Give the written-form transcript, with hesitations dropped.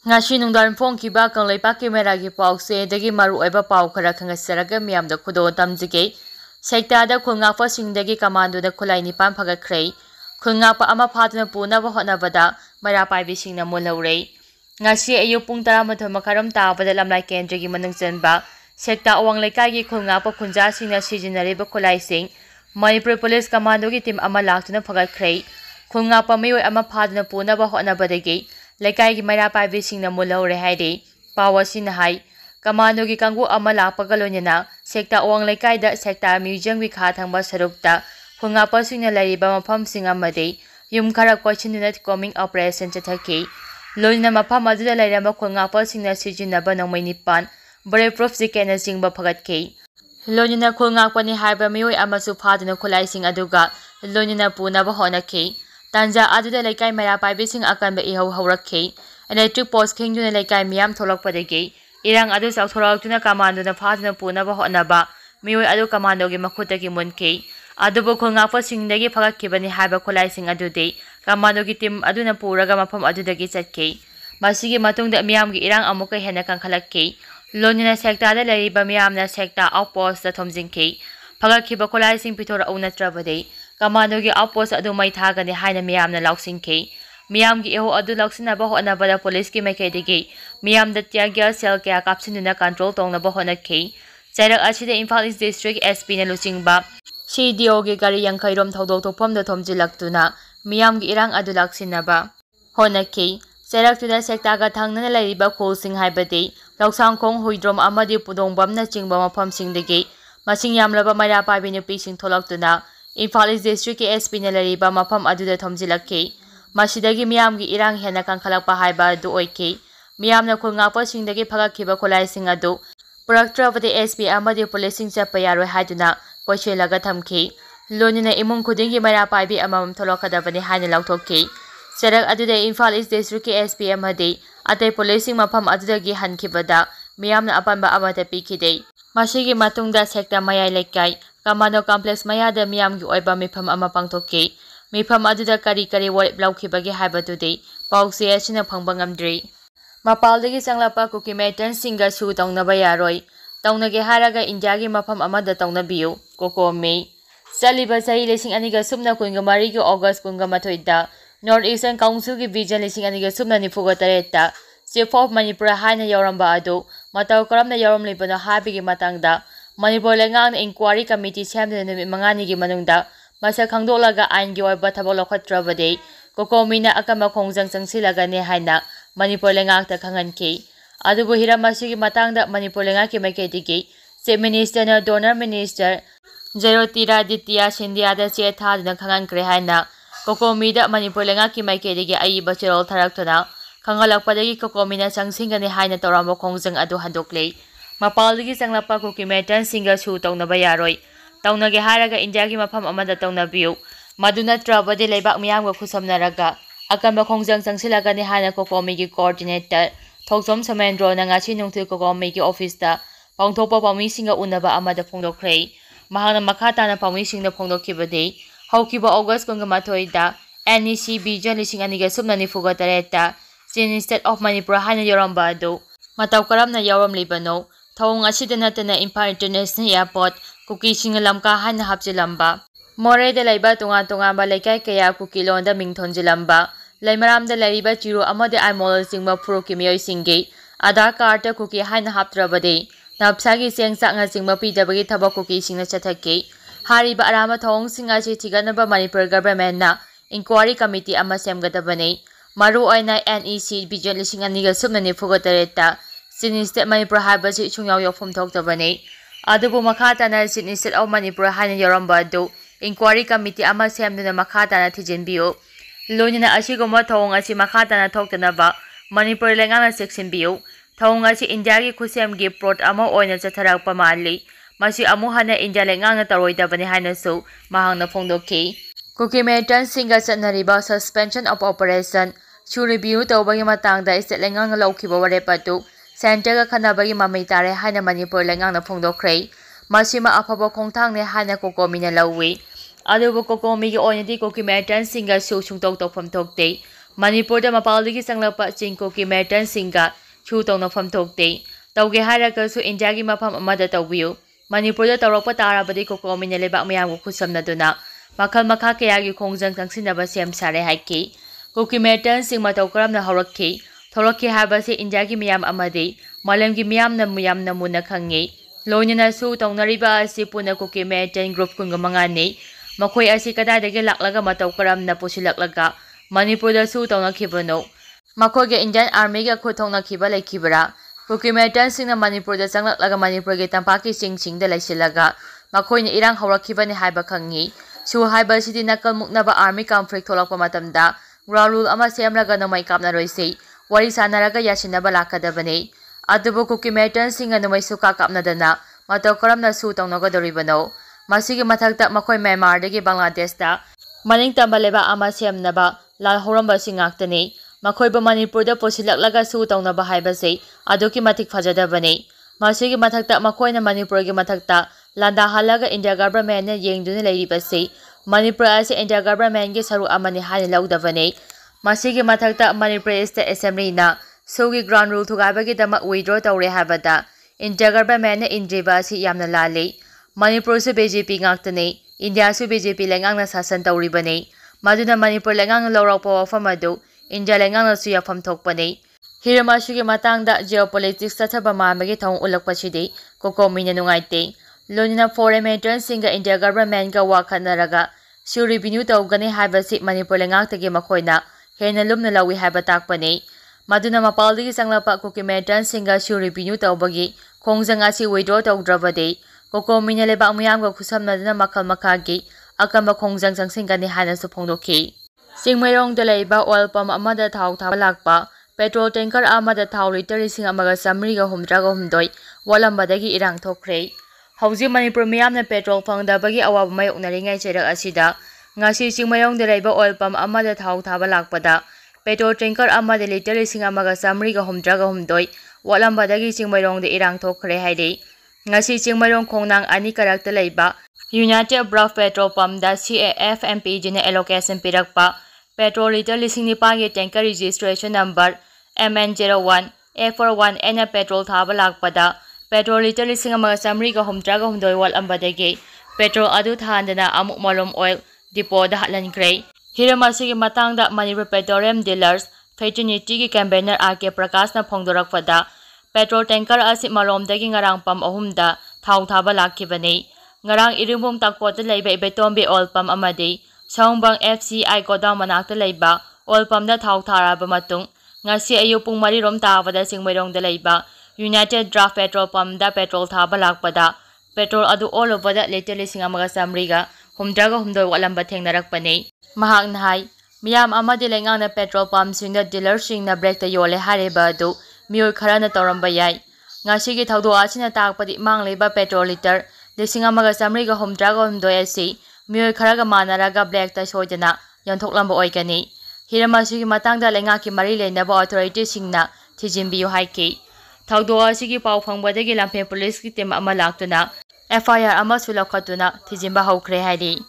Ngasi nungdan phongkiba kanglaipa kemeragi pause dagi maru oiba pau khara khangasaraga miyamda khudo tamjige sektada khulngakpa singdagi commando da khulai nipan phagakhrai khulngakpa ama phatna punaba hotnabada mara paibi singna molaurei ngasi ayu pung 12 makaram tabada lamlai kendragi manung chanba sekta awang lekai khulngakpa khunja singna sijinariba khulai sing Manipur Police Commando gi team ama laktuna phagakhrai khulngakpa miyoi ama phatna punaba hotnabadagi Lekai ki mara paibi singna mulaure haide pawa sin hai commando gi kangu ama lakpa galonyana sekta owang lekai da sekta museum gi kha thangba sarukta khunga pasingna lariba mapham singa made yum khara kwachinuna coming operation chathaki loina mapham aduda lairama khunga pasingna sijinaba nongmai nipan bare proof jikena singba phagatke loina khunga pani haiba miyoi amasu phaduna khulai sing aduga loina punaba honaki Tanja aduda lekai mara paibi sing akan ba ihau haurakhe electric post khingduna lekai miyam tholakpadagi irang adu sauthoraktuna commando na phaduna punaba hotnaba mioi adu commando gi makhutagi munke adubu khulngakpa singdagi phagakhibani haiba khulai sing adude commando gi team aduna puraga mapham adudagi chatke masigi matungda miyam gi irang amuka hena kankhalakke lonina sekta da lariba miyamna sekta outpost da thomjingke phagakhiba khulai sing pithora unatrabade Commando gi outpost adu mai thagani haina miyamna lauksingke miyam gi eho adu lauksinaba hotnabada police ki maikhaidagi miyam da tiagia cell kya kapsinuna control tongnaba hotnakhe chairak achida Imphal East District SP na luchingba CDO gi gari yangkhairom thodok topam da thomjilaktuna miyam gi irang adu laksinaba hotnakhe chairak tuna sekta ga thangnana lairiba khulsing haibade lauksangkhong huidrom amadi pudongbam na chingba mapham singdagi masing yamlaba mara paibi nupi sing tholaktuna Imphal East District ki SP na lariba mapham aduda thomjilakhe masidagi miyamgi irang hena kankhalakpa haiba adu oike miyamna khulngakpa singdagi phagakhiba khulai sing adu puraktrabade SP amadi policing chappa yaroi haiduna koichelaga thamkhe lonina imung khudingi mara paibi amam tholokadabani haina lauthokhe charak aduda Imphal East District ki SP amadi atai policing mapham adudagi hankhibada miyamna apanba amata pikhide masigi matungda sekta mayai lekai Commando complex mayada miyamgi oiba mifam ama pangthokke mifam aduda kari warip laukhibagi haibatude pause asina phangba ngamdri Mapaldagi changlakpa Kuki militant singga su tounaba yaroi tounage hairaga India gi mafam amada tounnabiu kokomi saliba sahi lesing aniga subna kunga mari gi August kunga mathoida North Eastern Council gi vision lesing aniga subna nifuga tareta Chief of Manipur haina yauramba adu mataw karamna yaurumlibana habigi matangda Manipur lengang inquiry committee semduna numit mangani gi manungda masa khangdolaga ain gi oiba thabok lokhatrabade kokomina akama khongjang changsilaga ne haina Manipur lengang ta khanganki adubu hiramasi gi matangda Manipur lengang ki maikhaidigi Chief Minister na Donor Minister Jerotira Ditya Sindhya da che thaduna khangankre haina kokomida Manipur lengang ki maikhaidigi aiba chirol tharaktuna khangalakpadagi kokomina changsinggani haina toramba khongjang adu handokle Mapaldagi changlakpa Kuki militant singga su tounaba yaroi tounage hairaga India gi mapham amada tounnabiu maduna trabade leibak miyamga khusamnaraga akanba khongjang changsilagani haina kokomi gi coordinator thoksom samendro na ngasi nungthil kokomi gi office da pangthokpa pami singa unaba amada phongdokhrei mahana makhata na pami singda phongdokhibade haukiba August kunga mathoida NEC vision lising aniga subnani fuga tareta Chin State of Manipur haina yoramba adu mataw karamna yaurumlibano Thong asida natana Imphal International Airport Kuki singalamka haina hapchilamba More da laiba tunga ba lekai kaya Kuki londa mingthonjilamba laimaramda laiba chiru amade aimol singba phuruki miyoi singge Aadhaar card ta Kuki haina haptrabade napsagi sengsak nga singba pidabagi thabak Kuki singna chathake hariba arama thong singa chi thiganaba Manipur government na inquiry committee ama semgadabane maru oina NEC vision lising aniga subnani fugatareta Chin State Manipur haibasi chungyaw yokfum thoktabane adubu makhata na Chin State of Manipur haina yoramba adu inquiry committee ama semduna makhata na thijinbiu lonina asigoma thong asi makhata na thoktanaba Manipur lengana section biu thong asi India gi khusem gi plot ama oina chatharakpa mali masi amu hana India lengana taroidabane haina su mahangna phongdokki Kuki militant singga chanariba suspension of operation su review tawbagi matangda state lengana laukhiba warepatu Center ga khanabagi mamai tare haina Manipur lengang phongdokhrei masima afaba khongthangne haina kokomi na lawi adubu kokomi gi oinadi Kuki militant singga su sungtok tokpham thokte Manipurda Mapaldagi changlakpa ching Kuki militant singga chu tawnapham thokte. Tawge hairagasu Indiagi mapham amada tawbiyu. Manipurda tawrakpa tarabadi kokomina lebak mayamgu khusamnaduna makhal makha kayagi khongjang changsinaba sem sare haiki. Kuki militant sing matau karamna haurakki. Thorakki habasi Indiagi miyam amadi malamgi miyamna muna khangi. Loinana su tawnariba asi puna Kuki militant group kunga mangani. Makhoi asi kadadagi laklaga matau karamna pusilaklaga Manipurda su tawnakhibano. Makhoge Indian Army ga khuthawnakhiba lekhibara. Kuki militant singna Manipurda changlaklaga Manipurge tampaki singda leisilaga makhoina irang haurakkhibani haiba khangi. Su haiba sidi nakal muknaba army conflict tholakpa matamda ground rule ama semraga namai kapnaroise wari sanaraga yasinaba lakadabane. Adubu Kuki militant singa namai su kapnadana matau karamna su tawnagadoribano. Masigi mathakta makhoi Myanmar dagi Bangladesh da maning tamba leba ama semnaba lal horamba singaktani. Makhoiba Manipurda posilaklaga su tawnaba haibase aduki matik fajadabane. Masigi mathakta makhoina Manipurgi mathakta landa halaga India government ne yengduna leiribase Manipur ase India government ge saru amani hani laudabane. Masigi mathakta Manipur State Assembly na sugi ground rule thugabagi dama withdraw tawre habada India government ne indriba asi yamna lale. Manipur su BJP ngaktane India su BJP lengangna sasan tawribane. Maduna Manipur lengang lawrakpa wafam adu India lengang su yafam thokpane. Hiramasugi matangda geopolitics tathaba mamagi thong ulakpachidi kokomina nungaite. Lonina foreign militant singa India government ga wakhanaraga su revenue tawgani haibasi Manipur lengaktagi makhoina hena lumna lawi haiba takpane. Maduna Mapaldagi changlakpa Kuki militant singa su revenue tawbagi khongjang asi withdraw tawdrabade kokomina lebak miyamga khusamnaduna makhal makhagi akamba khongjang changsingani hana su phongdokhi. Singmairongda leiba oil pump amada thau thaba lakpa petrol tanker amada thau liter 1,337 walambadagi irang thokre. Hauji Manipur miyamna petrol phangdabagi awaba mayoknaringai cherak asida ngasi Singmairongda leiba oil pump amada thau thaba lakpada petrol tanker amada liter 1,337 walambadagi Singmairongda irang thokre haire. Ngasi Singmairong khongnang ani karakta leiba United Brave Petrol Pump da CAFMP jina allocation pirakpa petrol liter 9,000 ge tanker registration number MN01 A41 ena petrol thaba lakpada petrol liter 1,337 wal ambadagi petrol adu thandana amuk malom oil depot da hatlankre. Hiramasigi matangda Manipur Petroleum Dealers Fraternity gi campaigner RK Prakash na phongdorakpada petrol tanker asi malomdagi ngarang pump ahumda thau thaba lakhibane. Ngarang iringbom takpota leiba Ibetombe oil pump amadi Songbang FCI godown manakta leiba oil pump da thau tharaba matung ngasi ayu pung 4 rom tabada Singmairongda leiba United Draft Petrol Pump da petrol thaba lakpada petrol adu all over da liter 1,300 ga 1,300 walamba thengnarakpane. Mahakna hai miyam amadi lengangna petrol pump singda dealer singna break ta yole hareba adu mioi kharana tawramba yai. Ngasigi thaudo asina takpadi mangleba petrol liter 1,337 asi mioi kharaga manaraga black ta soidana yanthoklambo oigani. Hiramasugi matangda lengaki mari lenaba authority singna thijimbiyu haiki. Thaudo asigi pau phangbadagi lampe police ki team ama laktuna FIR ama sulakhatuna thijimba hokre hairi.